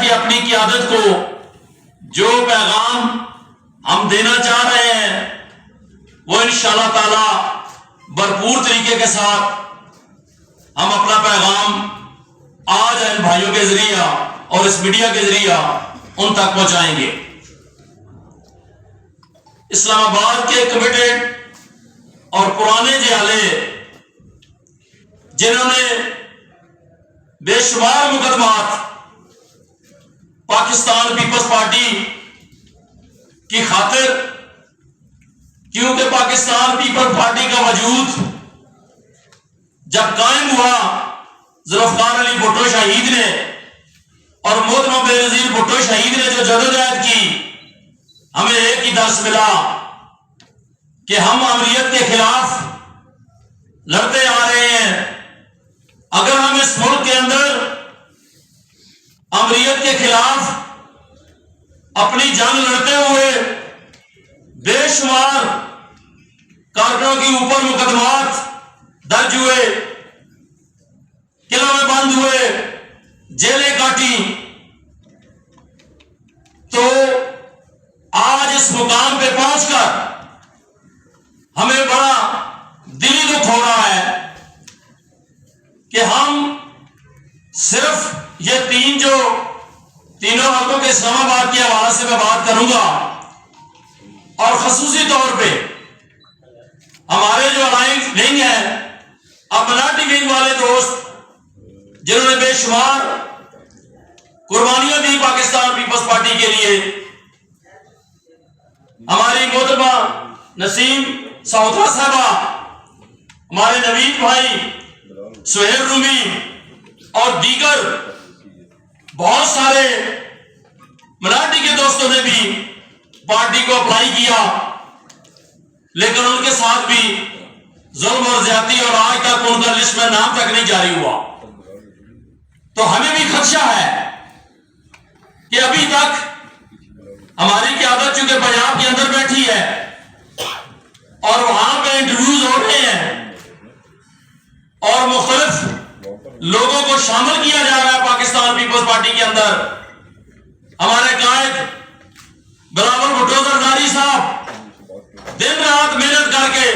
कि अपनी क़यादत को जो पैगाम हम देना चाह रहे हैं वो इंशाअल्लाह ताला भरपूर तरीके के साथ हम अपना पैगाम आज इन भाइयों के जरिए और इस मीडिया के जरिए उन तक पहुंचाएंगे। इस्लामाबाद के कमिटेड और पुराने जियाले जिन्होंने बेशुमार मुकदमात पाकिस्तान पीपल्स पार्टी की खातिर, क्योंकि पाकिस्तान पीपल्स पार्टी का वजूद जब कायम हुआ जुल्फकार अली भुट्टो शहीद ने और मोहतरमा बेनज़ीर भुट्टो शहीद ने जो जदोजहद की, हमें एक ही दर्स मिला कि हम अमरीत के खिलाफ लड़ते आ रहे हैं। अगर हम इस मुल्क के अंदर अमरीत के खिलाफ अपनी जंग लड़ते हुए बेशुमार कारकुनों के ऊपर मुकदमात दर्ज हुए, किलों में बंद हुए, जेलें काटी, तो आज इस मुकाम पे पहुंचकर हमें बड़ा दिली दुख हो रहा है कि हम सिर्फ ये तीनों हकों के इस्लामाबाद के हवाले से मैं बात करूंगा और खसूसी तौर पे हमारे जो अलायंस विंग है, अब मराठी विंग वाले दोस्त जिन्होंने बेशुमार कुर्बानियां दी पाकिस्तान पीपल्स पार्टी के लिए, हमारी मोहतरमा नसीम सौदा साहबा, हमारे नवीद भाई सुहेल रूमी और दीगर बहुत सारे मराठी के दोस्तों ने भी पार्टी को अप्लाई किया, लेकिन उनके साथ भी जुल्म और ज्यादती और आज तक उनका लिस्ट में नाम तक नहीं जारी हुआ। तो हमें भी खदशा है कि अभी तक हमारी क़यादत चूंकि पंजाब के अंदर बैठी है और वहां पे इंटरव्यूज हो रहे हैं और मुख्तलिफ लोगों को शामिल किया जा रहा है पाकिस्तान पीपल्स पार्टी के अंदर। हमारे कायद बिलावल भुट्टो जरदारी साहब दिन रात मेहनत करके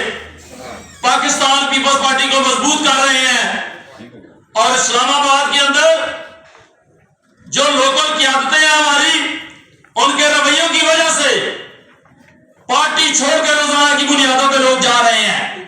पाकिस्तान पीपल्स पार्टी को मजबूत कर रहे हैं और इस्लामाबाद के अंदर जो लोकल क़यादतें हैं हमारी, उनके रवैयों की वजह से पार्टी छोड़कर रोजाना की बुनियादों पे लोग जा रहे हैं।